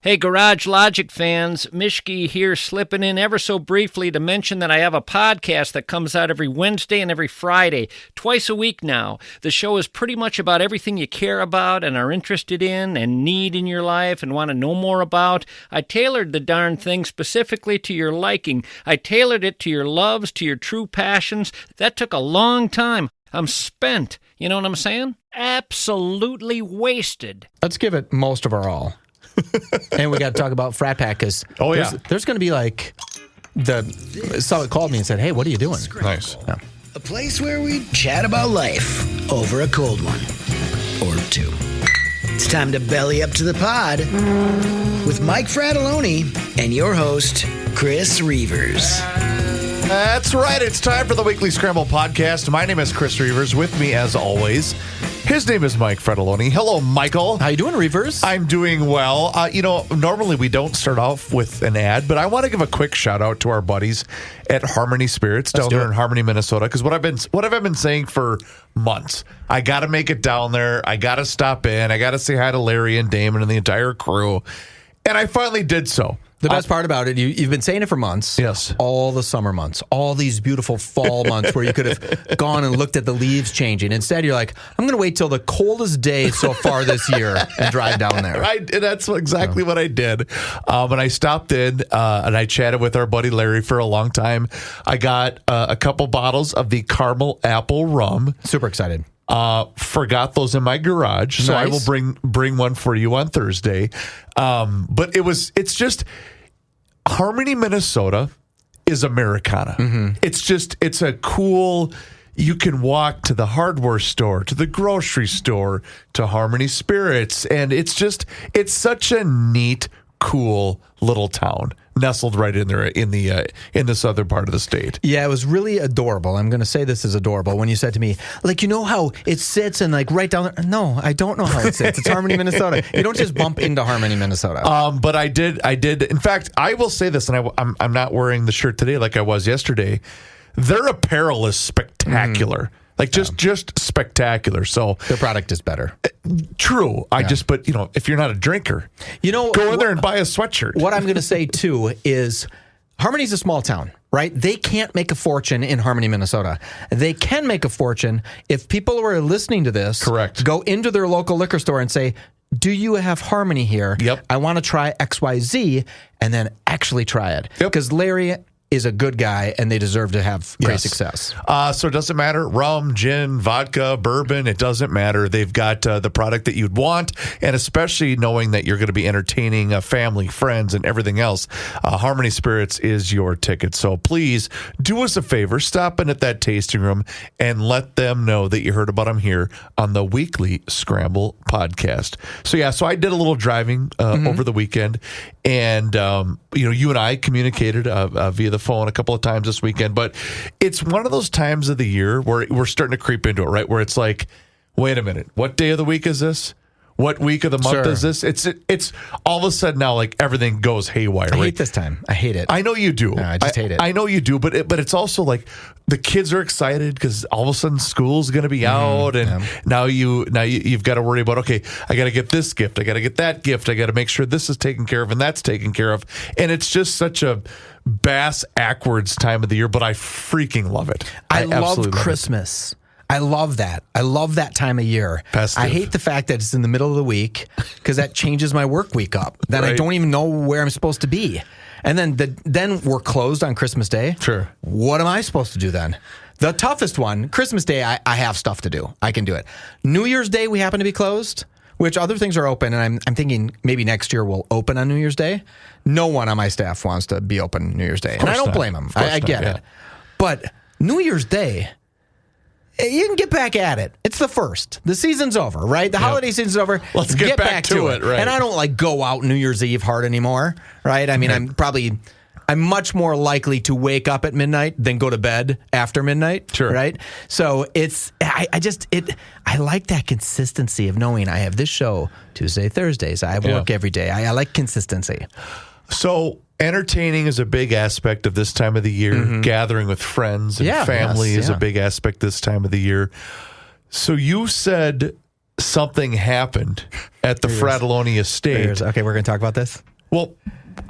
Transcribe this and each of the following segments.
Hey, Garage Logic fans, Mishki here, slipping in ever so briefly to mention that I have a podcast that comes out every Wednesday and every Friday, twice a week now. The show is pretty much about everything you care about and are interested in and need in your life and want to know more about. I tailored the darn thing specifically to your liking. I tailored it to your loves, to your true passions. That took a long time. I'm spent. You know what I'm saying? Absolutely wasted. Let's give it most of our all. And we got to talk about Frat Pack because there's going to be like someone called me and said, "Hey, what are you doing?" Nice. Yeah. A place where we chat about life over a cold one or two. It's time to belly up to the pod with Mike Fratelloni and your host, Chris Reavers. That's right. It's time for the Weekly Scramble podcast. My name is Chris Reavers. With me, as always, his name is Mike Fratelloni. Hello, Michael. How you doing, Reavers? I'm doing well. Normally we don't start off with an ad, but I want to give a quick shout out to our buddies at Harmony Spirits down there in Harmony, Minnesota. Because what have I been saying for months? I got to make it down there. I got to stop in. I got to say hi to Larry and Damon and the entire crew. And I finally did so. The best part about it, you've been saying it for months. Yes. All the summer months, all these beautiful fall months where you could have gone and looked at the leaves changing. Instead, you're like, I'm going to wait till the coldest day so far this year and drive down there. Right. That's exactly what I did. And I stopped in and I chatted with our buddy Larry for a long time. I got a couple bottles of the caramel apple rum. Super excited. Forgot those in my garage, so Nice. I will bring one for you on Thursday. But it's just Harmony, Minnesota is Americana. Mm-hmm. It's a cool. You can walk to the hardware store, to the grocery store, to Harmony Spirits, and it's such a neat, cool little town nestled right in there in the southern part of the state. Yeah, it was really adorable. I'm going to say this is adorable when you said to me, like, you know how it sits and like right down there. No, I don't know how it sits. It's Harmony, Minnesota. You don't just bump into Harmony, Minnesota. But I did. In fact, I will say this, and I'm not wearing the shirt today like I was yesterday. Their apparel is spectacular. Like just spectacular. So their product is better. True. But if you're not a drinker, go in there and buy a sweatshirt. What I'm going to say too is Harmony's a small town, right? They can't make a fortune in Harmony, Minnesota. They can make a fortune if people who are listening to this go into their local liquor store and say, do you have Harmony here? Yep. I want to try XYZ, and then actually try it. Because Larry is a good guy, and they deserve to have great success. So it doesn't matter. Rum, gin, vodka, bourbon, it doesn't matter. They've got the product that you'd want, and especially knowing that you're going to be entertaining family, friends, and everything else, Harmony Spirits is your ticket. So please do us a favor. Stop in at that tasting room and let them know that you heard about them here on the Weekly Scramble podcast. So I did a little driving over the weekend, and you and I communicated via the phone a couple of times this weekend, but it's one of those times of the year where we're starting to creep into it, right? Where it's like, wait a minute, what day of the week is this? What week of the month is this? It's all of a sudden now like everything goes haywire. I hate this time. I hate it. I know you do. No, I just hate it. I know you do, but it's also like the kids are excited because all of a sudden school's going to be out, and now you've got to worry about, okay, I got to get this gift, I got to get that gift, I got to make sure this is taken care of and that's taken care of, and it's just such a bass-ackwards time of the year, but I freaking love it. I love Christmas. I love that. I love that time of year. Festive. I hate the fact that it's in the middle of the week because that changes my work week up. Then I don't even know where I'm supposed to be. And then we're closed on Christmas Day. Sure. What am I supposed to do then? The toughest one, Christmas Day, I have stuff to do. I can do it. New Year's Day, we happen to be closed, which other things are open, and I'm thinking maybe next year we'll open on New Year's Day. No one on my staff wants to be open New Year's Day, and I don't blame them. I get it. But New Year's Day, you can get back at it. It's the first. The season's over, right? The holiday season's over. Let's get back to it, right? And I don't go out New Year's Eve hard anymore, right? I mean, I'm much more likely to wake up at midnight than go to bed after midnight, right? So I like that consistency of knowing I have this show Tuesday, Thursdays. I work every day. I like consistency. So entertaining is a big aspect of this time of the year. Mm-hmm. Gathering with friends and family is a big aspect this time of the year. So you said something happened at the Fratelloni estate. Okay, we're going to talk about this? Well,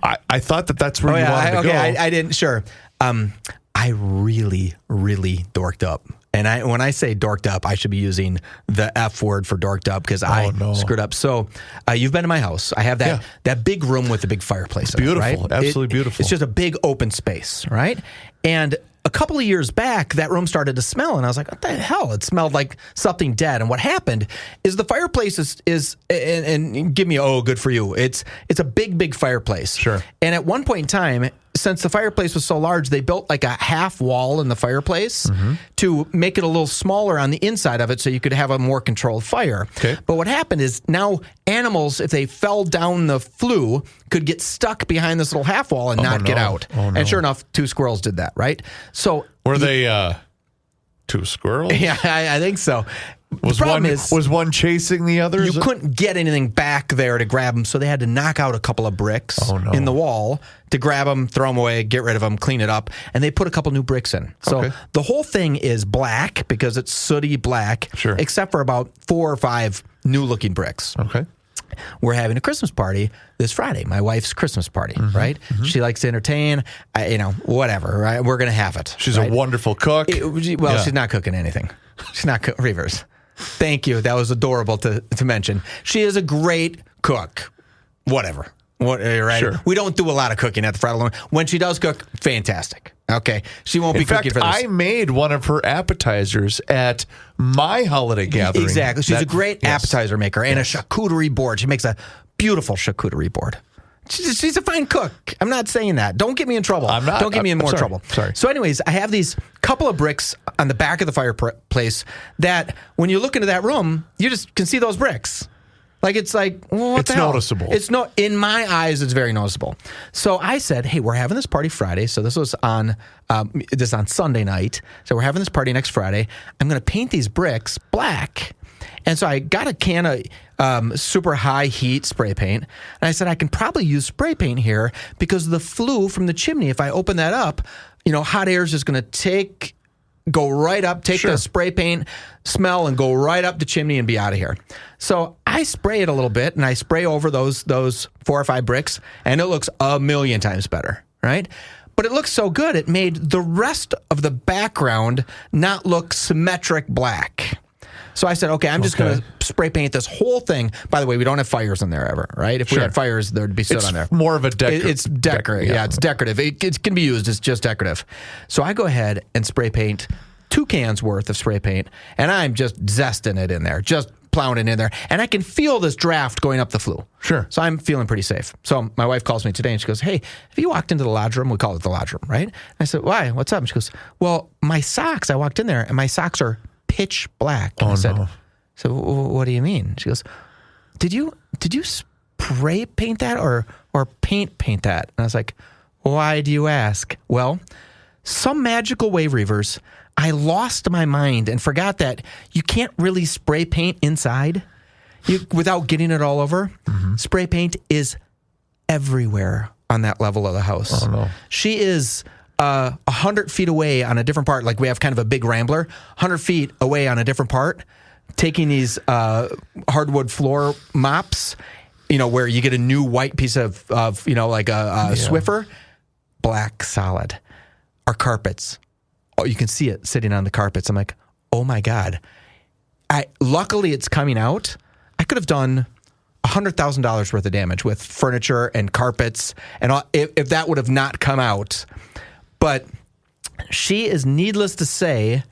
I thought that's where you wanted to go. I didn't. Sure. I really, really dorked up. And when I say dorked up, I should be using the F word for dorked up because I screwed up. So you've been to my house. I have that big room with the big fireplace. It's beautiful. Right? Absolutely beautiful. It's just a big open space, right? And a couple of years back, that room started to smell, and I was like, what the hell? It smelled like something dead. And what happened is the fireplace is and give me, good for you. It's a big fireplace. Sure. And at one point in time, since the fireplace was so large, they built like a half wall in the fireplace to make it a little smaller on the inside of it so you could have a more controlled fire. Okay. But what happened is now animals, if they fell down the flue, could get stuck behind this little half wall and not get out. Oh, no. And sure enough, 2 squirrels did that, right? So were they 2 squirrels? Yeah, I think so. Was one chasing the other? You couldn't get anything back there to grab them, so they had to knock out a couple of bricks in the wall to grab them, throw them away, get rid of them, clean it up, and they put a couple new bricks in. So the whole thing is black because it's sooty black, except for about 4 or 5 new-looking bricks. Okay. We're having a Christmas party this Friday, my wife's Christmas party, right? She likes to entertain, whatever, right? We're going to have it. She's a wonderful cook. She's not cooking anything. She's not Reavers. Thank you. That was adorable to mention. She is a great cook. Whatever. Right? Sure. We don't do a lot of cooking at the Friday Alone. When she does cook, fantastic. Okay. She won't be cooking for this. I made one of her appetizers at my holiday gathering. Exactly. She's a great appetizer maker and a charcuterie board. She makes a beautiful charcuterie board. She's a fine cook. I'm not saying that. Don't get me in trouble. I'm not. Don't get me in more trouble. Sorry. So anyways, I have these couple of bricks on the back of the fireplace that when you look into that room, you just can see those bricks. Like, it's like, what the hell? It's noticeable. In my eyes, it's very noticeable. So I said, hey, we're having this party Friday. So this was on Sunday night. So we're having this party next Friday. I'm going to paint these bricks black. And so I got a can of super high heat spray paint. And I said, I can probably use spray paint here because the flue from the chimney, if I open that up, hot air is just going to go right up, take the spray paint smell and go right up the chimney and be out of here. So I spray it a little bit and I spray over those 4 or 5 bricks and it looks a million times better, right? But it looks so good, it made the rest of the background not look symmetric black. So I said, okay, I'm just going to spray paint this whole thing. By the way, we don't have fires in there ever, right? If we had fires, there'd be soot on there. It's more of a It's decorative. Yeah, it's decorative. It can be used. It's just decorative. So I go ahead and spray paint 2 cans worth of spray paint, and I'm just zesting it in there, just plowing it in there. And I can feel this draft going up the flue. Sure. So I'm feeling pretty safe. So my wife calls me today, and she goes, hey, have you walked into the lodge room? We call it the lodge room, right? And I said, why? What's up? And she goes, well, my socks, I walked in there, and my socks are pitch black. And I said, so what do you mean? She goes, did you spray paint that or paint that? And I was like, why do you ask? Well, some magical way, Reavers, I lost my mind and forgot that you can't really spray paint inside without getting it all over. Spray paint is everywhere on that level of the house. Oh, no. She is 100 feet away on a different part. Like, we have kind of a big rambler, 100 feet away on a different part, taking these hardwood floor mops, where you get a new white piece of like a Swiffer, black solid. Our carpets. Oh, you can see it sitting on the carpets. I'm like, oh my God. Luckily it's coming out. I could have done $100,000 worth of damage with furniture and carpets and all, if that would have not come out. But she is, needless to say,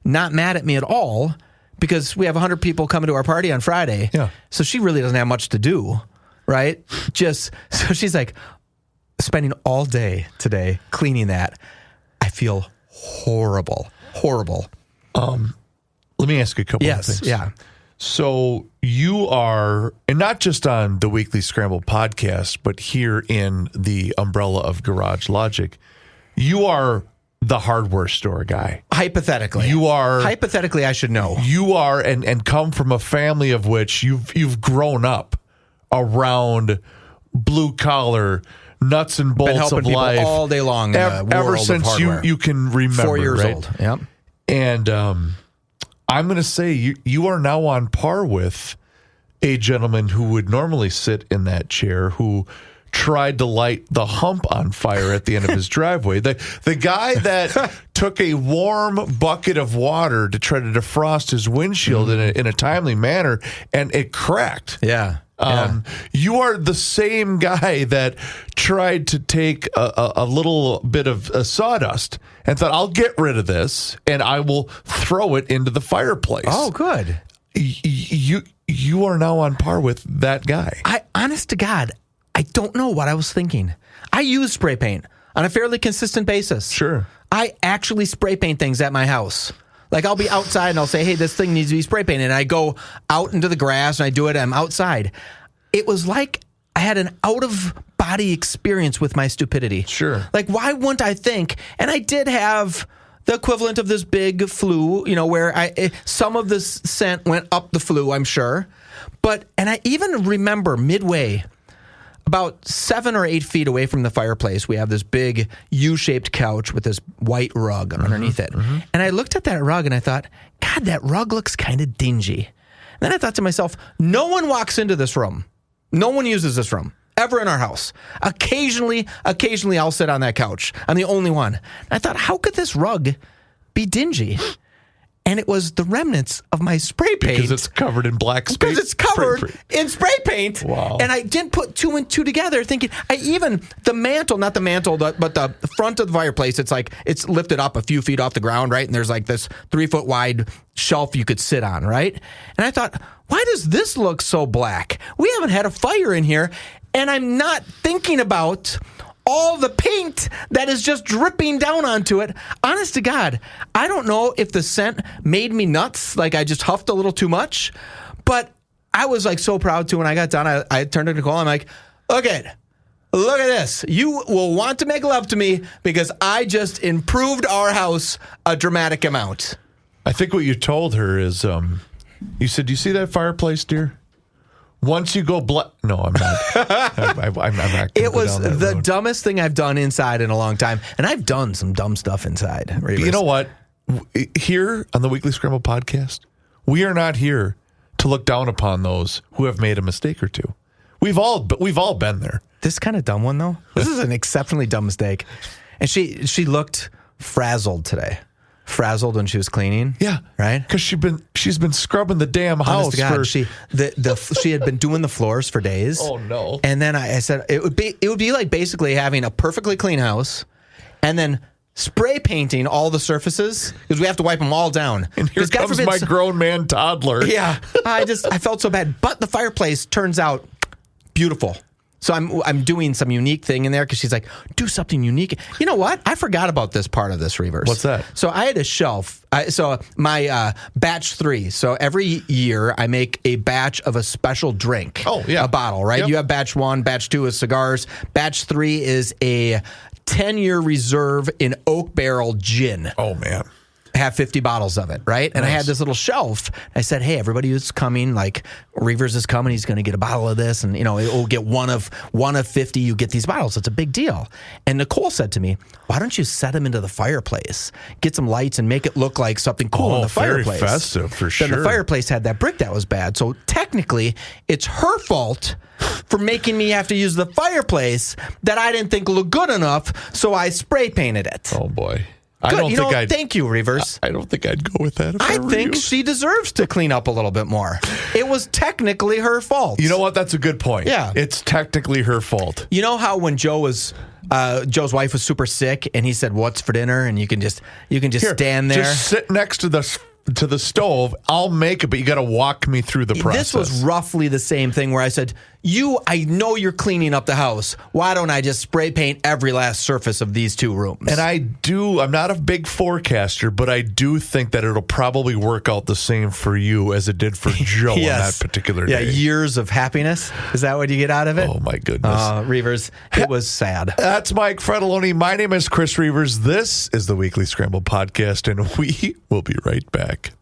not mad at me at all because we have 100 people coming to our party on Friday. Yeah. So she really doesn't have much to do, right? So she's like, spending all day today cleaning that. I feel horrible. Let me ask you a couple of things. Yeah. So you are, and not just on the Weekly Scramble podcast, but here in the umbrella of Garage Logic, you are the hardware store guy. Hypothetically. You are. Hypothetically, I should know. You are, and come from a family of which you've grown up around blue collar, nuts and bolts been helping of people life all day long. Ever since you can remember. 4 years right? old. Yep. And I'm going to say you are now on par with a gentleman who would normally sit in that chair, who tried to light the hump on fire at the end of his driveway. The guy that took a warm bucket of water to try to defrost his windshield in a timely manner, and it cracked. Yeah. You are the same guy that tried to take a little bit of sawdust and thought, I'll get rid of this and I will throw it into the fireplace. Oh, good. You are now on par with that guy. Honest to God, I don't know what I was thinking. I use spray paint on a fairly consistent basis. Sure. I actually spray paint things at my house. Like I'll be outside and I'll say, hey, this thing needs to be spray painted. And I go out into the grass and I do it. I'm outside. It was like I had an out-of-body experience with my stupidity. Sure. Like, why wouldn't I think? And I did have the equivalent of this big flue, where some of this scent went up the flue, I'm sure. And I even remember midway, about 7 or 8 feet away from the fireplace, we have this big U-shaped couch with this white rug underneath it. Mm-hmm. And I looked at that rug and I thought, God, that rug looks kind of dingy. And then I thought to myself, no one walks into this room. No one uses this room ever in our house. Occasionally I'll sit on that couch. I'm the only one. And I thought, how could this rug be dingy? And it was the remnants of my spray paint. Because it's covered in black spray. Because it's covered in spray paint. Wow. And I didn't put 2 and 2 together thinking, the mantle, not the mantle, but the front of the fireplace, it's lifted up a few feet off the ground, right? And there's like this 3-foot wide shelf you could sit on, right? And I thought, why does this look so black? We haven't had a fire in here. And I'm not thinking about all the paint that is just dripping down onto it. Honest to God, I don't know if the scent made me nuts, like I just huffed a little too much, but I was like so proud too. When I got done, I turned to Nicole. I'm like, look at this. You will want to make love to me because I just improved our house a dramatic amount. I think what you told her is, you said, do you see that fireplace, dear? Once you go no, I'm not. I'm not. It was the dumbest thing I've done inside in a long time, and I've done some dumb stuff inside. But you know what? Here on the Weekly Scramble podcast, we are not here to look down upon those who have made a mistake or two. We've all been there. This kind of dumb one though. This is an exceptionally dumb mistake, and she looked frazzled today. Frazzled when she was cleaning. Yeah. Right? Because she's been scrubbing the damn house. God, she had been doing the floors for days. Oh no. And then I said it would be like basically having a perfectly clean house and then spray painting all the surfaces because we have to wipe them all down. And here comes my grown man toddler. Yeah. I felt so bad. But the fireplace turns out beautiful. So I'm doing some unique thing in there because she's like, do something unique. You know what? I forgot about this part of this, Reavers. What's that? So I had a shelf. So my batch 3. So every year I make a batch of a special drink. Oh, yeah. A bottle, right? Yep. You have batch 1, batch 2 is cigars. Batch 3 is a 10-year reserve in oak barrel gin. Oh, man. Have 50 bottles of it, right? And nice. I had this little shelf. I said, hey, everybody who's coming, like Reavers is coming, he's going to get a bottle of this, and it'll get one of 50. You get these bottles. It's a big deal. And Nicole said to me, why don't you set them into the fireplace, get some lights, and make it look like something cool in the fireplace? Very festive for sure. Then the fireplace had that brick that was bad. So technically, it's her fault for making me have to use the fireplace that I didn't think looked good enough. So I spray painted it. Oh boy. Good. Thank you, Reavers. I don't think I'd go with that. I think she deserves to clean up a little bit more. It was technically her fault. You know what? That's a good point. Yeah. It's technically her fault. You know how when Joe's wife was super sick and he said, what's for dinner? And you can just stand there. Just sit next to the stove. I'll make it, but you got to walk me through the process. This was roughly the same thing where I said, I know you're cleaning up the house. Why don't I just spray paint every last surface of these 2 rooms? And I'm not a big forecaster, but I do think that it'll probably work out the same for you as it did for Joe yes. on that particular day. Yeah, years of happiness. Is that what you get out of it? Oh, my goodness. Reavers, it was sad. That's Mike Fredaloni. My name is Chris Reavers. This is the Weekly Scramble podcast, and we will be right back.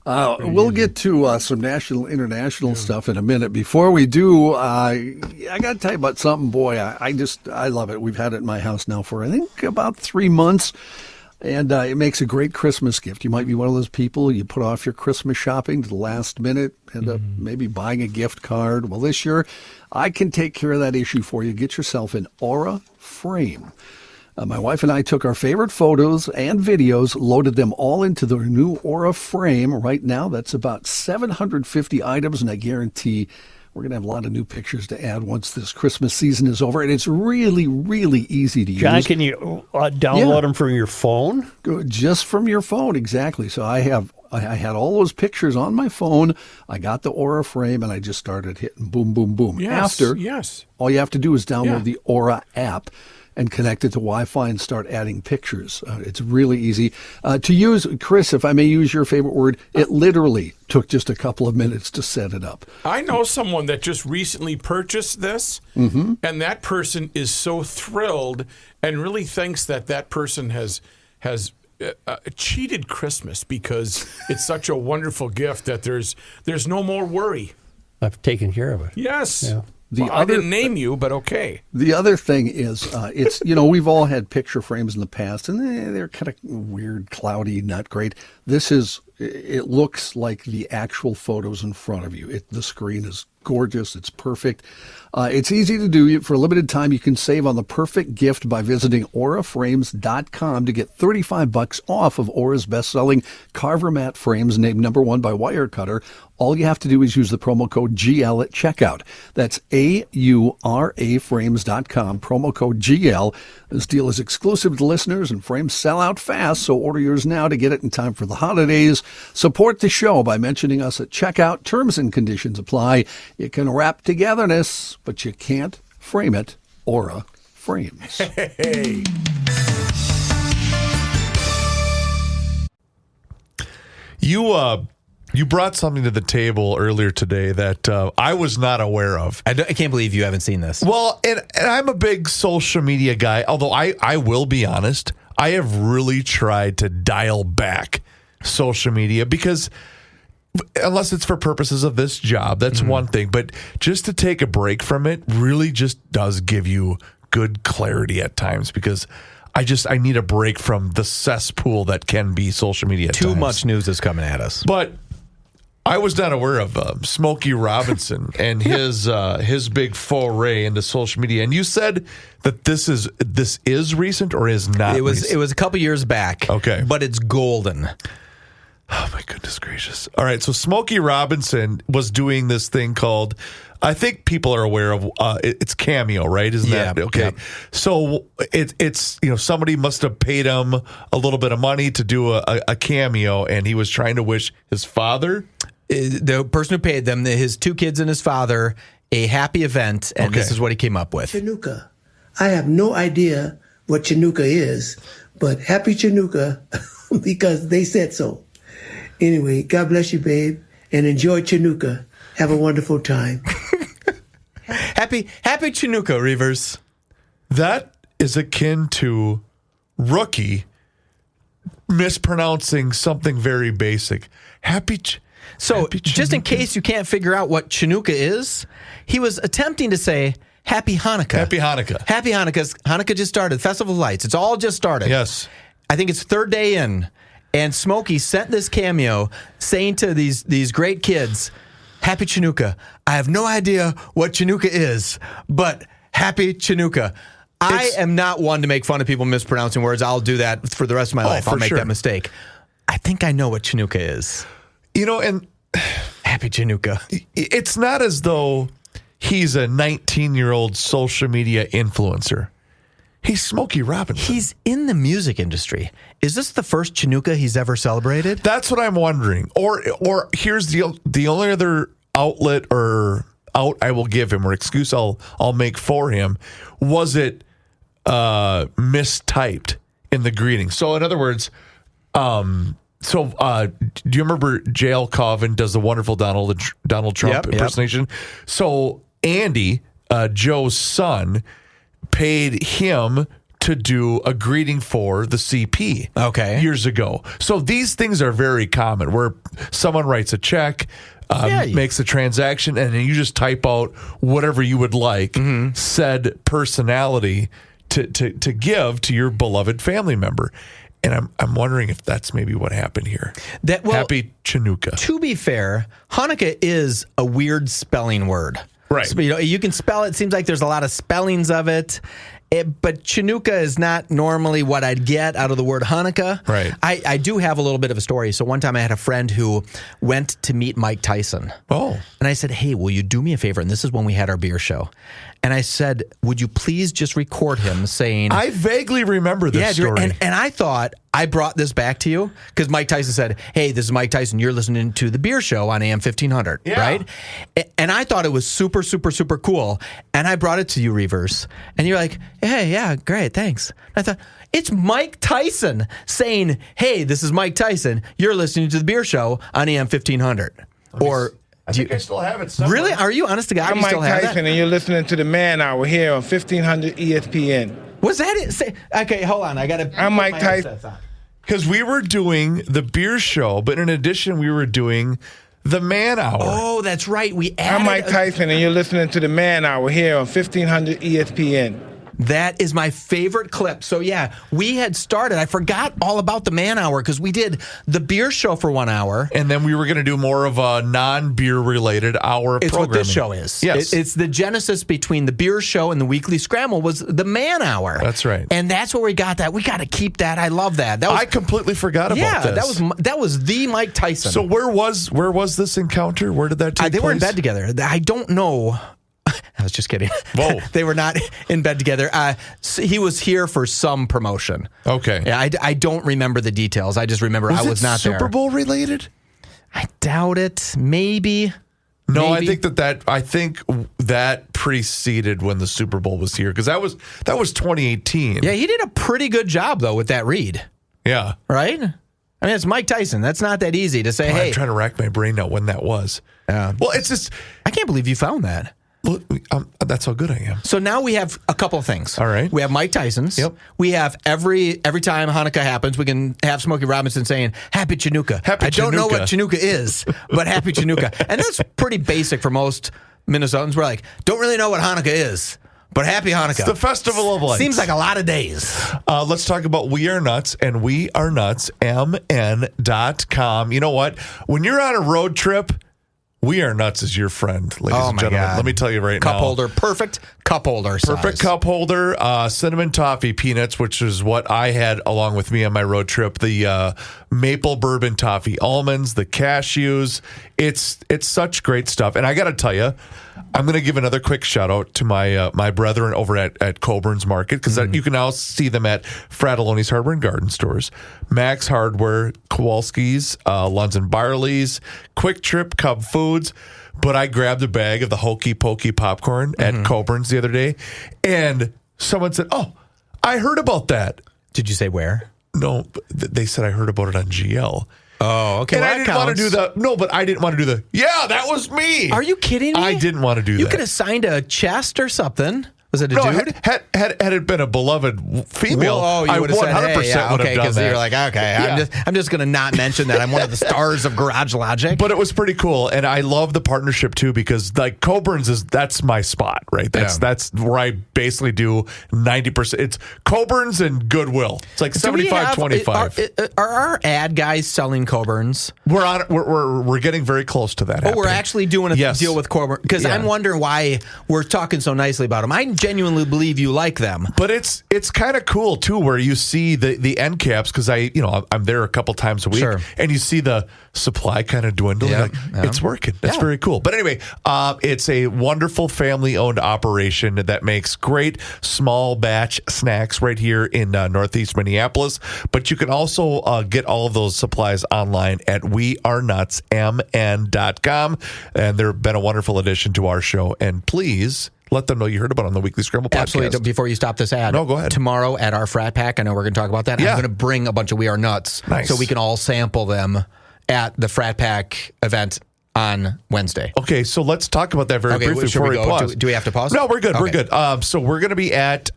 We'll get to some national, international stuff in a minute. Before we do, I got to tell you about something, boy. I love it. We've had it in my house now for, I think, about 3 months. And it makes a great Christmas gift. You might be one of those people, you put off your Christmas shopping to the last minute, end up maybe buying a gift card. Well, this year, I can take care of that issue for you. Get yourself an Aura frame. My wife and I took our favorite photos and videos, loaded them all into the new Aura frame. Right now, that's about 750 items, and I guarantee we're going to have a lot of new pictures to add once this Christmas season is over. And it's really, really easy to use. John, can you download them from your phone? Just from your phone, exactly. So I had all those pictures on my phone. I got the Aura frame, and I just started hitting boom, boom, boom. Yes, After, yes. all you have to do is download the Aura app and connect it to Wi-Fi and start adding pictures. It's really easy to use. Chris, if I may use your favorite word, it literally took just a couple of minutes to set it up. I know someone that just recently purchased this, and that person is so thrilled and really thinks that person has cheated Christmas because it's such a wonderful gift that there's no more worry. I've taken care of it. Yes. Yeah. I didn't name you, but okay. The other thing is, it's, we've all had picture frames in the past, and they're kind of weird, cloudy, not great. It looks like the actual photos in front of you. The screen is gorgeous. It's perfect. It's easy to do. For a limited time, you can save on the perfect gift by visiting auraframes.com to get $35 off of Aura's best-selling Carver mat frames, named #1 by Wirecutter. All you have to do is use the promo code GL at checkout. That's AURAFrames.com, promo code GL. This deal is exclusive to listeners, and frames sell out fast, so order yours now to get it in time for the holidays. Support the show by mentioning us at checkout. Terms and conditions apply. You can wrap togetherness, but you can't frame it. Aura Frames. Hey. You brought something to the table earlier today that I was not aware of. I can't believe you haven't seen this. Well, and I'm a big social media guy, although I will be honest, I have really tried to dial back social media because unless it's for purposes of this job, that's one thing. But just to take a break from it really just does give you good clarity at times because I need a break from the cesspool that can be social media at Too times. much news is coming at us. But I was not aware of Smokey Robinson and his big foray into social media. And you said that this is recent or is not? It was recent? a couple years back. Okay, but it's golden. Oh my goodness gracious! All right, so Smokey Robinson was doing this thing called, I think people are aware of. It's Cameo, right? Isn't that okay? Yep. So it's somebody must have paid him a little bit of money to do a cameo, and he was trying to wish his father. The person who paid them, his two kids and his father, a happy event, and this is what he came up with. Chinooka. I have no idea what Chinooka is, but happy Chinooka because they said so. Anyway, God bless you, babe, and enjoy Chinooka. Have a wonderful time. Happy Chinooka, Reavers. That is akin to Rookie mispronouncing something very basic. So, just in case you can't figure out what Chinooka is, he was attempting to say Happy Hanukkah. Happy Hanukkah. Happy Hanukkah. Hanukkah just started. Festival of Lights. It's all just started. Yes. I think it's third day in. And Smokey sent this cameo saying to these great kids, Happy Chinooka. I have no idea what Chinooka is, but Happy Chinooka. I am not one to make fun of people mispronouncing words. I'll do that for the rest of my life. I'll make that mistake. I think I know what Chinooka is. And Happy Chinooka. It's not as though he's a 19-year-old social media influencer. He's Smokey Robinson. He's in the music industry. Is this the first Chinooka he's ever celebrated? That's what I'm wondering. Or here's the only other outlet or out I will give him or excuse I'll make for him. Was it mistyped in the greeting? So in other words, do you remember J.L. Colvin does the wonderful Donald Trump impersonation? Yep. So Andy, Joe's son, paid him to do a greeting for the CP years ago. So these things are very common where someone writes a check, makes a transaction, and then you just type out whatever you would like said personality to give to your beloved family member. And I'm wondering if that's maybe what happened here. Happy Chinooka. To be fair, Hanukkah is a weird spelling word. Right. So, you can spell it. It seems like there's a lot of spellings of it. But Chinooka is not normally what I'd get out of the word Hanukkah. Right. I do have a little bit of a story. So one time I had a friend who went to meet Mike Tyson. Oh. And I said, hey, will you do me a favor? And this is when we had our beer show. And I said, would you please just record him saying... I vaguely remember this story. And I thought I brought this back to you because Mike Tyson said, hey, this is Mike Tyson. You're listening to the beer show on AM 1500, right? And I thought it was super, super, super cool. And I brought it to you, Reavers. And you're like, hey, yeah, great, thanks. I thought, it's Mike Tyson saying, hey, this is Mike Tyson. You're listening to the beer show on AM 1500. I think I still have it somewhere. Really? Are you honest to God? I'm You still Mike have Tyson, that? and you're listening to the Man Hour here on 1500 ESPN. Was that it? Okay, hold on. I got to. I'm Mike Tyson. Because we were doing the beer show, but in addition, we were doing the Man Hour. Oh, that's right. We added. I'm Mike Tyson, and you're listening to the Man Hour here on 1500 ESPN. That is my favorite clip. So, yeah, we had started. I forgot all about the Man Hour because we did the beer show for 1 hour. And then we were going to do more of a non-beer related hour of It's programming. what this show is. Yes. It's the genesis between the beer show and the weekly scramble was the Man Hour. That's right. And that's where we got that. We got to keep that. I love that. I completely forgot about this. that was the Mike Tyson. So where was this encounter? Where did that take place? They were in bed together. I don't know. I was just kidding. Whoa. They were not in bed together. He was here for some promotion. Okay. Yeah, I don't remember the details. I just remember I was not there. Super Bowl related? I doubt it. Maybe. No, Maybe. I think that preceded when the Super Bowl was here because that was 2018. Yeah, he did a pretty good job though with that read. Yeah. Right? I mean, it's Mike Tyson. That's not that easy to say, hey. I'm trying to rack my brain now when that was. Well, it's just I can't believe you found that. Well, that's how good I am. So now we have a couple of things. All right. We have Mike Tyson's. Yep. We have every time Hanukkah happens, we can have Smokey Robinson saying, Happy Chinooka. Happy I don't know Chinooka. what Chinooka is, but Happy Chinooka. And that's pretty basic for most Minnesotans. We're like, don't really know what Hanukkah is, but Happy Hanukkah. It's the Festival of Lights. Seems like a lot of days. Let's talk about We Are Nuts and We Are Nuts, MN.com. You know what? When you're on a road trip, We Are Nuts is your friend, ladies and gentlemen. God. Let me tell you right Cup now. holder, perfect cup holder size. Perfect cup holder, cinnamon toffee peanuts, which is what I had along with me on my road trip. The maple bourbon toffee almonds, the cashews. It's such great stuff. And I got to tell you, I'm going to give another quick shout out to my brethren over at Coburn's Market because you can now see them at Fratelloni's Hardware and Garden Stores, Max Hardware, Kowalski's, Lunds and Barley's, Quick Trip, Cub Foods. But I grabbed a bag of the Hokey Pokey popcorn at Coburn's the other day, and someone said, "Oh, I heard about that." Did you say where? No, they said I heard about it on GL. Oh, okay. And well, I didn't want to do the but I didn't want to do the that was me. Are you kidding me? I didn't want to do that. You could have signed a chest or something. Was it a dude? Had it been a beloved female, Whoa, you I would 100% have said, hey, yeah, would okay, have done because that. you're like, okay, Yeah. I'm just going to not mention that I'm one of the stars of Garage Logic. But it was pretty cool, and I love the partnership too because like Coburn's that's my spot, right? That's where I basically do 90%. It's Coburn's and Goodwill. It's like 75-25. Are our ad guys selling Coburn's? We're getting very close to that. Oh, we're happening. actually doing a deal with Coburn because I'm wondering why we're talking so nicely about them. I genuinely believe you like them, but it's kind of cool too, where you see the end caps because I'm there a couple times a week, and you see the supply kind of dwindle. It's working. That's very cool. But anyway, it's a wonderful family-owned operation that makes great small batch snacks right here in Northeast Minneapolis. But you can also get all of those supplies online at wearenutsmn.com, and they've been a wonderful addition to our show. And please let them know you heard about it on the Weekly Scramble podcast. Absolutely. Before you stop this ad, no, go ahead. Tomorrow at our frat pack, I know we're going to talk about that. Yeah. I'm going to bring a bunch of We Are Nuts so we can all sample them at the frat pack event on Wednesday. Okay, so let's talk about that very briefly before we pause. Do we have to pause? No, we're good. Okay. We're good. So we're going to be at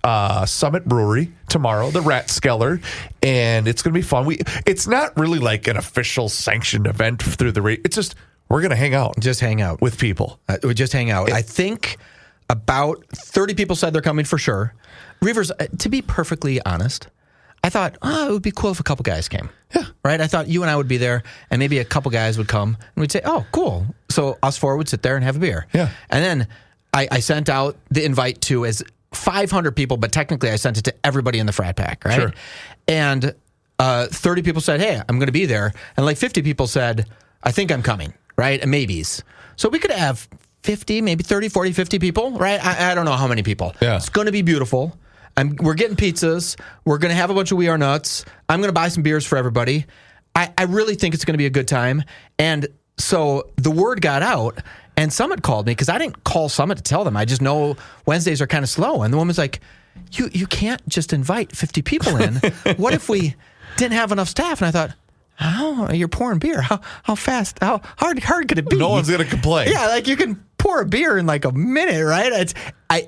Summit Brewery tomorrow, the Ratskeller, and it's going to be fun. It's not really like an official sanctioned event through the rate. It's just we're going to hang out. Just hang out. With people. We just hang out. I think about 30 people said they're coming for sure. Reavers, to be perfectly honest, I thought, it would be cool if a couple guys came. Yeah. Right? I thought you and I would be there, and maybe a couple guys would come, and we'd say, oh, cool. So us four would sit there and have a beer. Yeah. And then I sent out the invite to as 500 people, but technically I sent it to everybody in the frat pack, right? Sure. And 30 people said, hey, I'm going to be there. And like 50 people said, I think I'm coming, right? And maybes. So we could have 50, maybe 30, 40, 50 people, right? I don't know how many people. Yeah. It's going to be beautiful. We're getting pizzas. We're going to have a bunch of We Are Nuts. I'm going to buy some beers for everybody. I really think it's going to be a good time. And so the word got out, and Summit called me because I didn't call Summit to tell them. I just know Wednesdays are kind of slow. And the woman's like, you can't just invite 50 people in. What if we didn't have enough staff? And I thought, oh, you're pouring beer. How fast? How hard could it be? No one's going to complain. Yeah, like you can pour a beer in like a minute, right?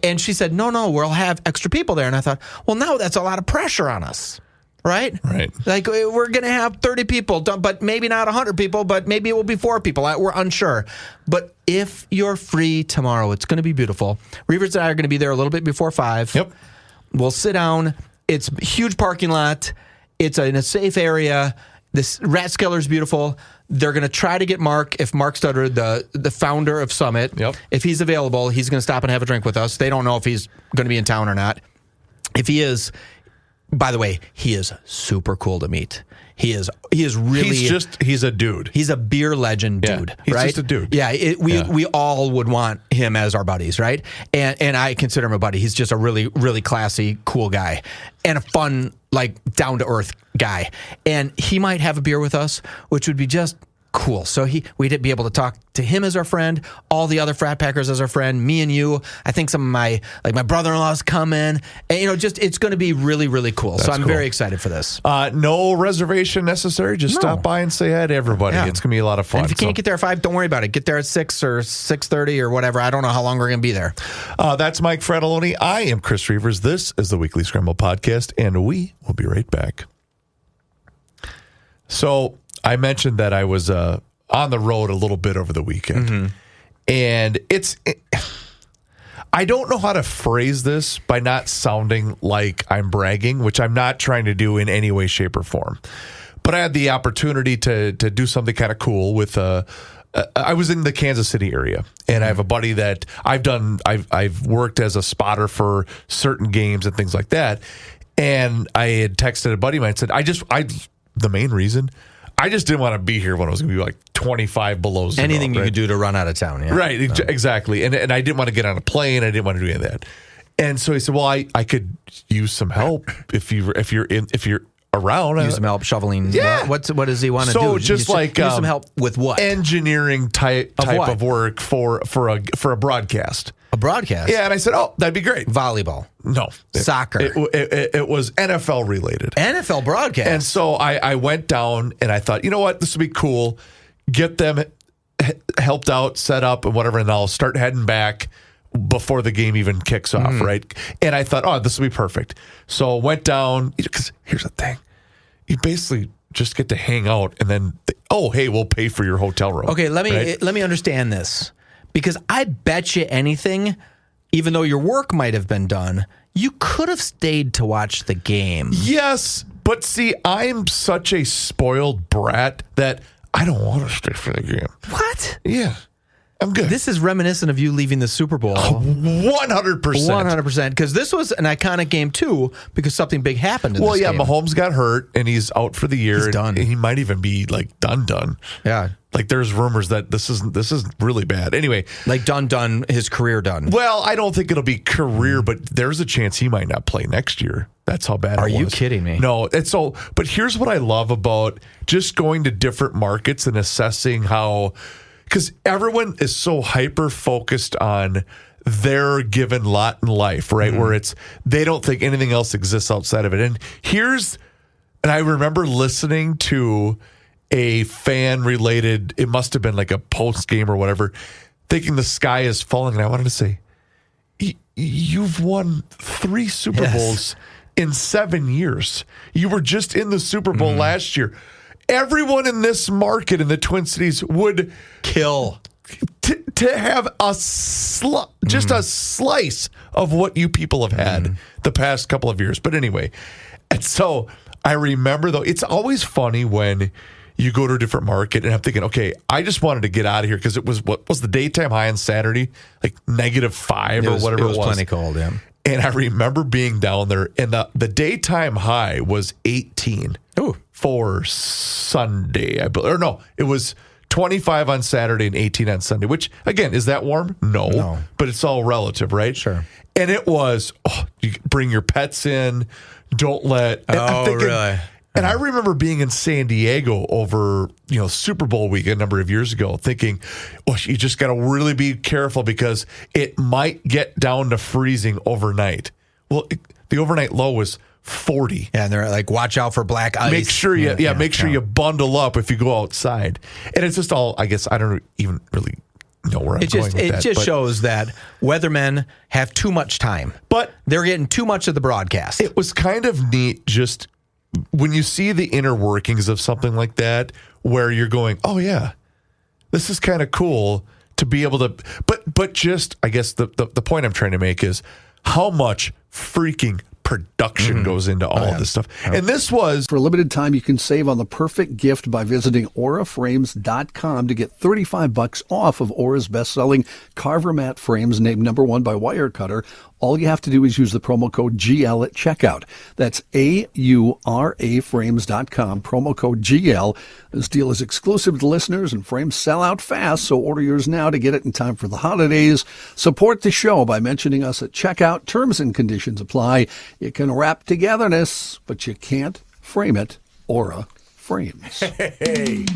And she said, no, we'll have extra people there. And I thought, well, now that's a lot of pressure on us, right? Right. Like we're going to have 30 people, but maybe not 100 people, but maybe it will be 4 people. We're unsure. But if you're free tomorrow, it's going to be beautiful. Reavers and I are going to be there a little bit before 5. Yep. We'll sit down. It's a huge parking lot. It's in a safe area. This Rathskeller is beautiful. They're going to try to get Mark, if Mark Stutter, the founder of Summit, if he's available, he's going to stop and have a drink with us. They don't know if he's going to be in town or not. If he is, by the way, he is super cool to meet. He is really... He's a dude. He's a beer legend dude, he's right? just a dude. Yeah, we all would want him as our buddies, right? And I consider him a buddy. He's just a really, really classy, cool guy. And a fun, like, down-to-earth guy. And he might have a beer with us, which would be just cool. So we'd be able to talk to him as our friend, all the other frat packers as our friend, me and you. I think some of my brother-in-law's coming. And, it's going to be really, really cool. So I'm very excited for this. No reservation necessary. Just stop by and say hi to everybody. Yeah. It's going to be a lot of fun. And if you can't get there at 5, don't worry about it. Get there at 6 or 6:30 or whatever. I don't know how long we're going to be there. That's Mike Fratelloni. I am Chris Reavers. This is the Weekly Scramble Podcast, and we will be right back. So I mentioned that I was on the road a little bit over the weekend. And I don't know how to phrase this by not sounding like I'm bragging, which I'm not trying to do in any way, shape, or form. But I had the opportunity to do something kind of cool with I was in the Kansas City area, and I have a buddy that I've worked as a spotter for certain games and things like that. And I had texted a buddy of mine and said, the main reason, I just didn't want to be here when it was going to be like 25 below zero. Anything you could do to run out of town. Yeah. Right, exactly. And I didn't want to get on a plane. I didn't want to do any of that. And so he said, well, I could use some help if you're around. Use some help shoveling. Yeah. What does he want to do? So just use some help with what? Engineering type of work for a broadcast. A broadcast? Yeah, and I said, oh, that'd be great. Volleyball. No. Soccer. It was NFL related. NFL broadcast. And so I went down and I thought, you know what, this would be cool. Get them helped out, set up, and whatever, and I'll start heading back before the game even kicks off, right? And I thought, oh, this will be perfect. So went down, because here's the thing. You basically just get to hang out, and then, hey, we'll pay for your hotel room. Okay, let me understand this. Because I bet you anything, even though your work might have been done, you could have stayed to watch the game. Yes, but see, I'm such a spoiled brat that I don't want to stay for the game. What? Yeah, I'm good. This is reminiscent of you leaving the Super Bowl. 100%. 100%. Because this was an iconic game, too, because something big happened in this game. Mahomes got hurt, and he's out for the year. He's done. And he might even be, like, done. Yeah. Like, there's rumors that this is really bad. Anyway. Like, done, his career done. Well, I don't think it'll be career, but there's a chance he might not play next year. That's how bad it was. Are you kidding me? No. But here's what I love about just going to different markets and assessing how... Because everyone is so hyper-focused on their given lot in life, right? Where they don't think anything else exists outside of it. And I remember listening to a fan-related, it must have been like a post-game or whatever, thinking the sky is falling. And I wanted to say, you've won 3 Super Bowls in 7 years. You were just in the Super Bowl last year. Everyone in this market in the Twin Cities would kill to have a slice of what you people have had the past couple of years. But anyway, and so I remember, though, it's always funny when you go to a different market, and I'm thinking, okay, I just wanted to get out of here because it was, what was the daytime high on Saturday? Like -5 or whatever it was. It was plenty cold, yeah. And I remember being down there, and the daytime high was 18 for Sunday. Or no, it was 25 on Saturday and 18 on Sunday, which, again, is that warm? No. But it's all relative, right? Sure. And it was, you bring your pets in, don't let... Really? And I remember being in San Diego over, Super Bowl week a number of years ago, thinking, you just got to really be careful because it might get down to freezing overnight. Well, the overnight low was 40. Yeah, and they're like, watch out for black ice. Make sure you bundle up if you go outside. And it's just all, I guess, I don't even really know where I'm going with that. It just shows that weathermen have too much time. But they're getting too much of the broadcast. It was kind of neat just when you see the inner workings of something like that, where you're going, oh yeah, this is kind of cool to be able to, but just, I guess the point I'm trying to make is how much freaking production goes into all of this stuff. And this was... For a limited time, you can save on the perfect gift by visiting auraframes.com to get $35 off of Aura's best-selling Carver mat frames, named #1 by Wirecutter. All you have to do is use the promo code GL at checkout. That's AURAFrames.com, promo code GL. This deal is exclusive to listeners, and frames sell out fast, so order yours now to get it in time for the holidays. Support the show by mentioning us at checkout. Terms and conditions apply. You can wrap togetherness, but you can't frame it. Aura Frames. Hey.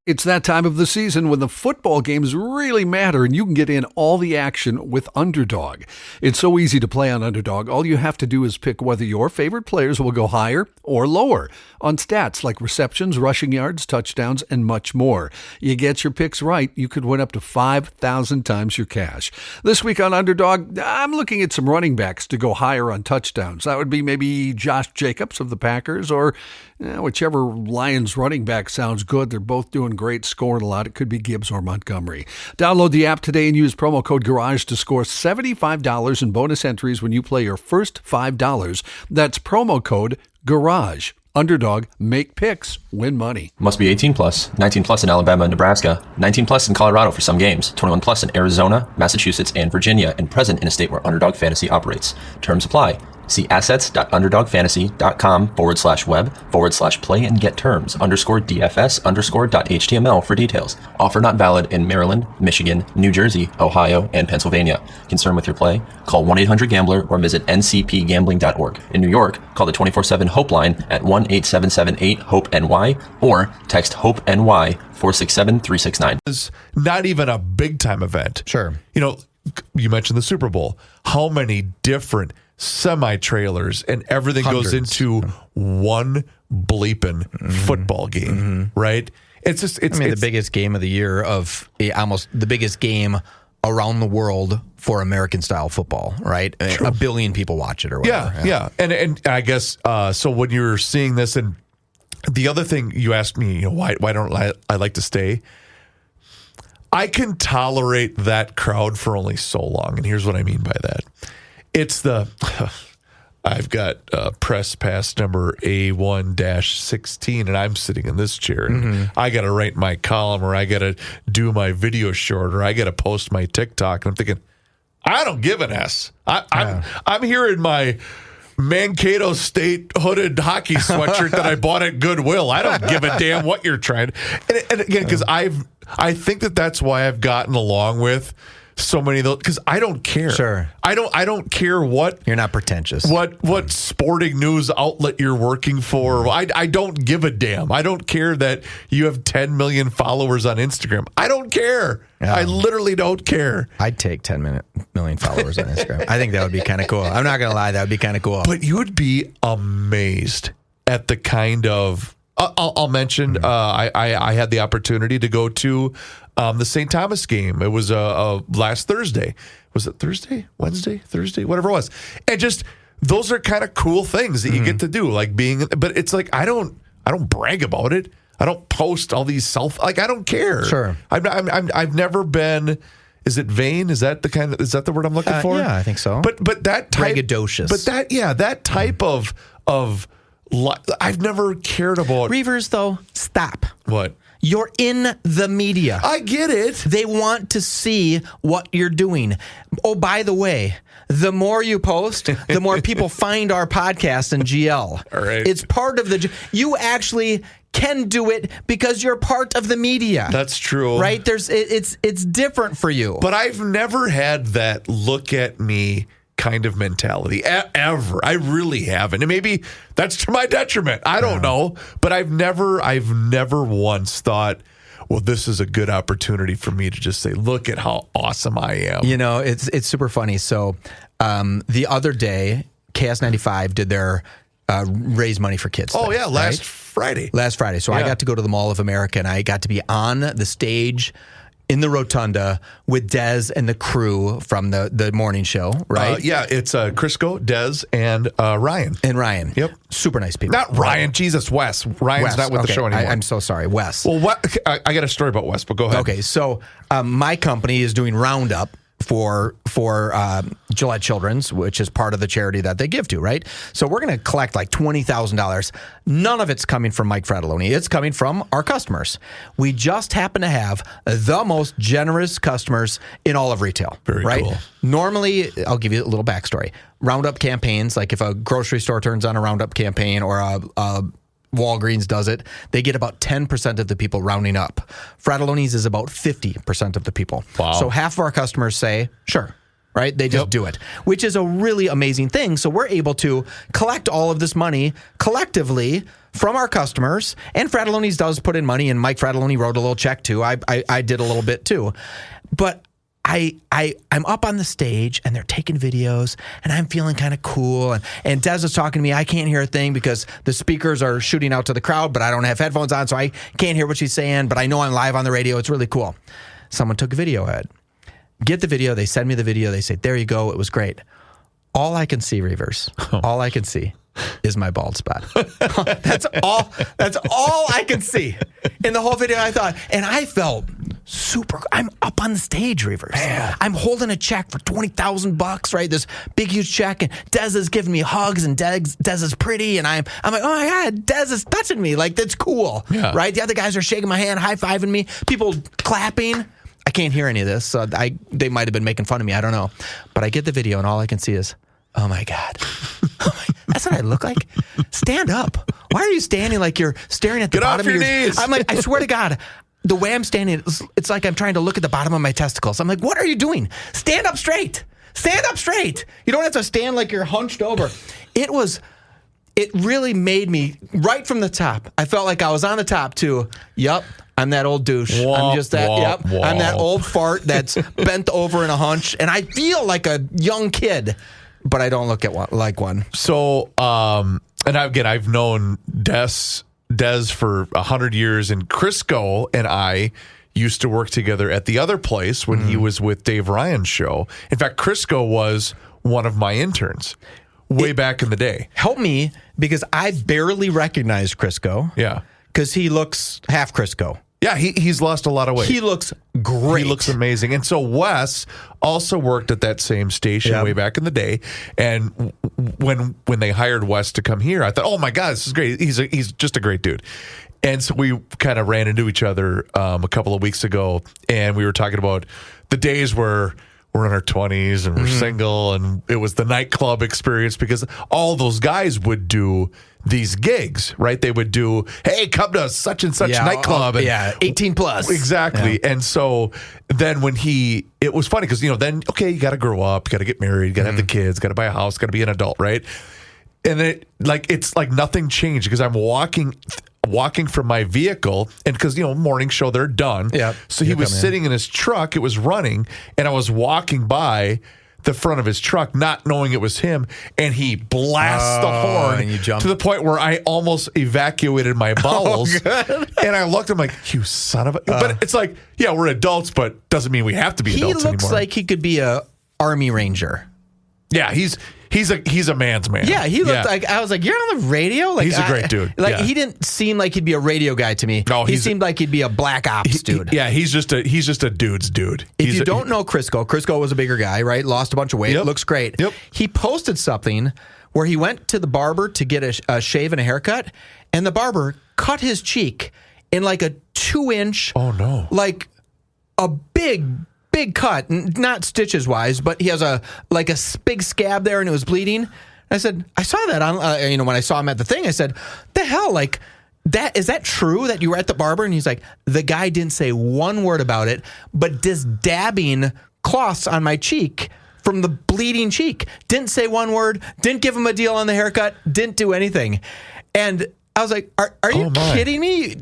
It's that time of the season when the football games really matter, and you can get in all the action with Underdog. It's so easy to play on Underdog. All you have to do is pick whether your favorite players will go higher or lower on stats like receptions, rushing yards, touchdowns, and much more. You get your picks right, you could win up to 5,000 times your cash. This week on Underdog, I'm looking at some running backs to go higher on touchdowns. That would be maybe Josh Jacobs of the Packers, or whichever Lions running back sounds good. They're both doing great, scoring a lot. It could be Gibbs or Montgomery. Download the app today and use promo code GARAGE to score $75 in bonus entries when you play your first $5. That's promo code GARAGE. Underdog, make picks, win money. Must be 18 plus, 19 plus in Alabama and Nebraska, 19 plus in Colorado for some games, 21 plus in Arizona, Massachusetts, and Virginia, and present in a state where Underdog Fantasy operates. Terms apply. See assets.underdogfantasy.com/web/play and get terms _DFS_.html for details. Offer not valid in Maryland, Michigan, New Jersey, Ohio, and Pennsylvania. Concerned with your play? Call 1-800-GAMBLER or visit ncpgambling.org. In New York, call the 24/7 Hope line at 1-8778-HOPE-NY or text HOPE-NY 467-369. It's not even a big time event. Sure. You mentioned the Super Bowl. How many different semi-trailers and everything goes into one bleeping football game, right? It's just, it's the biggest game of the year almost the biggest game around the world for American style football, right? True. 1 billion people watch it or whatever. Yeah. And I guess, so when you're seeing this, and the other thing you asked me, why don't I like to stay? I can tolerate that crowd for only so long. And here's what I mean by that. It's I've got press pass number A1-16, and I'm sitting in this chair, and I got to write my column, or I got to do my video short, or I got to post my TikTok. And I'm thinking, I don't give an S. I'm here in my Mankato State hooded hockey sweatshirt that I bought at Goodwill. I don't give a damn what you're trying. And again, because I think that's why I've gotten along with so many of those, because I don't care. Sure. I don't care what you're not pretentious. What sporting news outlet you're working for. I don't give a damn. I don't care that you have 10 million followers on Instagram. I don't care. I literally don't care. I'd take 10 million followers on Instagram. I think that would be kind of cool. I'm not gonna lie, that would be kind of cool. But you would be amazed at the kind of. I'll mention. I had the opportunity to go to the St. Thomas game. It was last Thursday. Was it Thursday? Wednesday? Thursday? Whatever it was. And just those are kind of cool things that you get to do, like being. But it's like I don't brag about it. I don't post all these I don't care. Sure. I've never been. Is it vain? Is that the word I'm looking for? Yeah, I think so. But that type, braggadocious. But that type of I've never cared about. Reavers, though, stop. What? You're in the media. I get it. They want to see what you're doing. Oh, by the way, the more you post, the more people find our podcast in GL. All right. It's part of you actually can do it because you're part of the media. That's true. Right? It's different for you. But I've never had that look at me kind of mentality ever. I really haven't. And maybe that's to my detriment. I don't know. But I've never once thought, well, this is a good opportunity for me to just say, look at how awesome I am. You know, it's super funny. So the other day, KS95 did their raise money for kids. Oh, thing, yeah, last Friday. So I got to go to the Mall of America, and I got to be on the stage in the rotunda with Dez and the crew from the morning show, right? Yeah, it's Crisco, Dez, and Ryan. And Ryan. Yep. Super nice people. Not Ryan. Jesus, Wes. Ryan's not with the show anymore. I'm so sorry. Wes. Well, I got a story about Wes, but go ahead. Okay, so my company is doing Roundup for Gillette Children's, which is part of the charity that they give to, right? So we're going to collect like $20,000. None of it's coming from Mike Fratelloni. It's coming from our customers. We just happen to have the most generous customers in all of retail. Very right? cool. Normally, I'll give you a little backstory. Roundup campaigns, like if a grocery store turns on a Roundup campaign or a Walgreens does it, they get about 10% of the people rounding up. Fratelloni's is about 50% of the people. Wow. So half of our customers say, sure, right? They just do it, which is a really amazing thing. So we're able to collect all of this money collectively from our customers, and Fratelloni's does put in money, and Mike Fratelloni wrote a little check too. I did a little bit too. But I'm up on the stage and they're taking videos and I'm feeling kind of cool. And Des is talking to me. I can't hear a thing because the speakers are shooting out to the crowd, but I don't have headphones on, so I can't hear what she's saying, but I know I'm live on the radio. It's really cool. Someone took a video of it. Get the video. They send me the video. They say, there you go. It was great. All I can see, Reavers, all I can see is my bald spot. That's all I can see in the whole video. I thought, and I felt super. I'm up on the stage, Reavers. Man. I'm holding a check for $20,000, right? This big, huge check, and Des is giving me hugs, and Des is pretty, and I'm like, oh my God, Des is touching me. Like, that's cool, right? The other guys are shaking my hand, high-fiving me, people clapping. I can't hear any of this, so they might have been making fun of me. I don't know. But I get the video, and all I can see is, oh my God. That's what I look like? Stand up. Why are you standing like you're staring at the bottom of your knees? I'm like, I swear to God, the way I'm standing, it's like I'm trying to look at the bottom of my testicles. I'm like, what are you doing? Stand up straight. Stand up straight. You don't have to stand like you're hunched over. It really made me, right from the top, I felt like I was on the top too. Yup. I'm that old douche. I'm just that. I'm that old fart that's bent over in a hunch, and I feel like a young kid, but I don't look like one. So, and again, I've known Des for 100 years, and Crisco and I used to work together at the other place when he was with Dave Ryan's show. In fact, Crisco was one of my interns way back in the day. Help me, because I barely recognize Crisco. Yeah. Because he looks half Crisco. Yeah, he's lost a lot of weight. He looks great. He looks amazing. And so Wes also worked at that same station way back in the day. And when they hired Wes to come here, I thought, oh my God, this is great. He's just a great dude. And so we kind of ran into each other a couple of weeks ago, and we were talking about the days where we're in our 20s and we're single, and it was the nightclub experience, because all those guys would do these gigs, right? They would do, hey, come to such and such nightclub. 18 plus. Exactly. Yeah. And so then it was funny because, then, okay, you got to grow up, you got to get married, you got to have the kids, got to buy a house, got to be an adult, right? And it's like nothing changed, because I'm walking from my vehicle, and because, morning show, they're done. Yeah. So he was sitting in his truck, it was running, and I was walking by the front of his truck, not knowing it was him, and he blasts the horn and you jump. to the point where I almost evacuated my bowels. And I looked, I'm like, you son of a... But it's like, yeah, we're adults, but doesn't mean we have to be adults anymore. He looks like he could be a Army Ranger. Yeah, he's He's a man's man. Yeah, he looked like, I was like, you're on the radio? Like, He's a great dude. Like, Yeah. He didn't seem like he'd be a radio guy to me. No, he seemed like he'd be a black ops dude. He's just a dude's dude. If you don't know Crisco was a bigger guy, right? Lost a bunch of weight. Yep. Looks great. Yep. He posted something where he went to the barber to get a shave and a haircut, and the barber cut his cheek in like a 2-inch. Oh, no. Like a big cut, not stitches wise, but he has a big scab there, and it was bleeding. I said, I saw that on, when I saw him at the thing, I said, the hell, like, is that true that you were at the barber? And he's like, the guy didn't say one word about it, but just dabbing cloths on my cheek from the bleeding cheek. Didn't say one word, didn't give him a deal on the haircut, didn't do anything. And I was like, are you kidding me?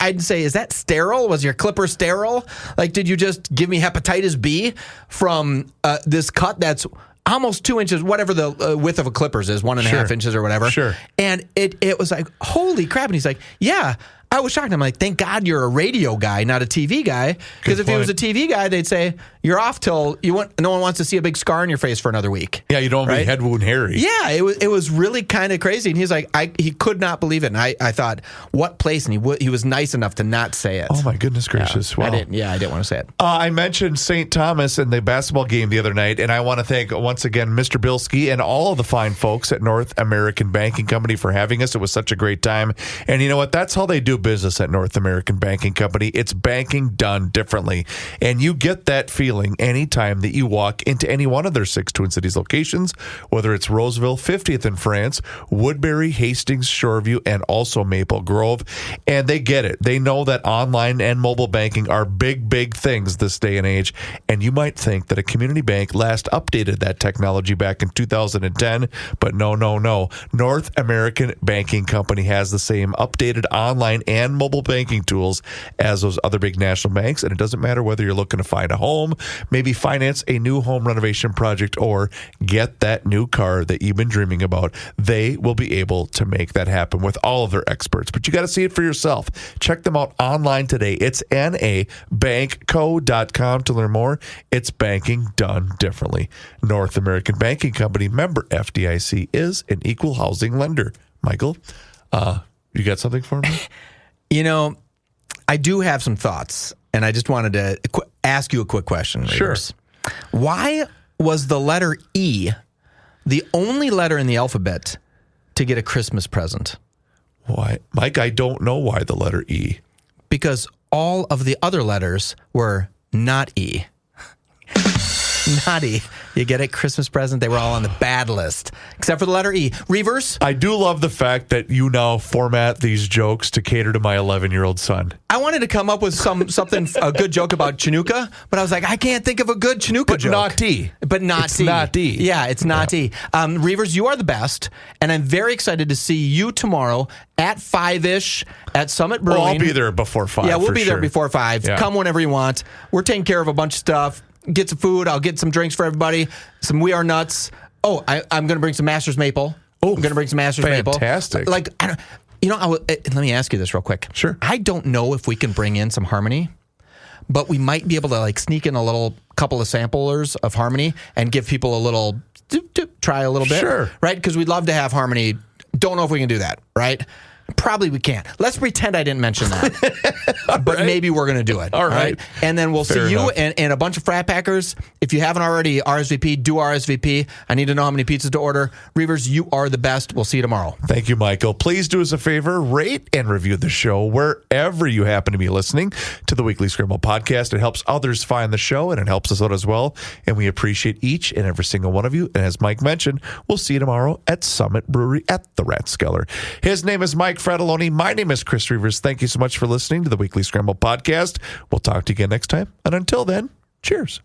I'd say, is that sterile? Was your clipper sterile? Like, did you just give me hepatitis B from this cut that's almost 2 inches, whatever the width of a clippers is, 1.5 inches or whatever. Sure. And it was like, holy crap. And he's like, yeah. I was shocked. I'm like, thank God you're a radio guy, not a TV guy. Because if he was a TV guy, they'd say, you're off till no one wants to see a big scar on your face for another week. Yeah, you don't want to be head wound Harry. Yeah, it was really kind of crazy. And he's like, he could not believe it. And I thought, what place? And he was nice enough to not say it. Oh, my goodness gracious. Yeah, wow. I didn't want to say it. I mentioned St. Thomas in the basketball game the other night, and I want to thank once again Mr. Bilski and all of the fine folks at North American Banking Company for having us. It was such a great time. And you know what? That's how they do business at North American Banking Company. It's banking done differently. And you get that feeling anytime that you walk into any one of their 6 Twin Cities locations, whether it's Roseville, 50th in France, Woodbury, Hastings, Shoreview, and also Maple Grove. And they get it. They know that online and mobile banking are big, big things this day and age. And you might think that a community bank last updated that technology back in 2010, but no. North American Banking Company has the same updated online and mobile banking tools as those other big national banks. And it doesn't matter whether you're looking to find a home, maybe finance a new home renovation project, or get that new car that you've been dreaming about. They will be able to make that happen with all of their experts. But you got to see it for yourself. Check them out online today. It's nabankco.com to learn more. It's banking done differently. North American Banking Company, member FDIC, is an equal housing lender. Michael, you got something for me? I do have some thoughts, and I just wanted to ask you a quick question. Sure. Why was the letter E the only letter in the alphabet to get a Christmas present? Why? Mike, I don't know why the letter E. Because all of the other letters were not E. Not E. You get it? Christmas present. They were all on the bad list, except for the letter E. Reverse. I do love the fact that you now format these jokes to cater to my 11-year-old son. I wanted to come up with a good joke about Chinooka, but I was like, I can't think of a good Chinooka joke. Not D. But not it's D. Not D. Yeah, it's not D. Reavers, you are the best, and I'm very excited to see you tomorrow at 5-ish at Summit Brewing. Well, I'll be there before 5. Yeah, we'll be there before 5. Yeah. Come whenever you want. We're taking care of a bunch of stuff. Get some food. I'll get some drinks for everybody. Some We Are Nuts. Oh, I'm going to bring some Master's Maple. I'm going to bring some Master's Maple. Fantastic. Like, let me ask you this real quick. Sure. I don't know if we can bring in some Harmony, but we might be able to sneak in a couple of samplers of Harmony and give people a little try a little bit. Sure. Right? Because we'd love to have Harmony. Don't know if we can do that. Right? Probably we can't. Let's pretend I didn't mention that. But maybe we're going to do it. All right. And then we'll Fair see enough. you and a bunch of frat packers. If you haven't already RSVP, do RSVP. I need to know how many pizzas to order. Reavers, you are the best. We'll see you tomorrow. Thank you, Michael. Please do us a favor, rate and review the show wherever you happen to be listening to the Weekly Scramble podcast. It helps others find the show, and it helps us out as well. And we appreciate each and every single one of you. And as Mike mentioned, we'll see you tomorrow at Summit Brewery at the Rathskeller. His name is Mike Fratelloni. My name is Chris Reavers. Thank you so much for listening to the Weekly Scramble podcast. We'll talk to you again next time. And until then, cheers.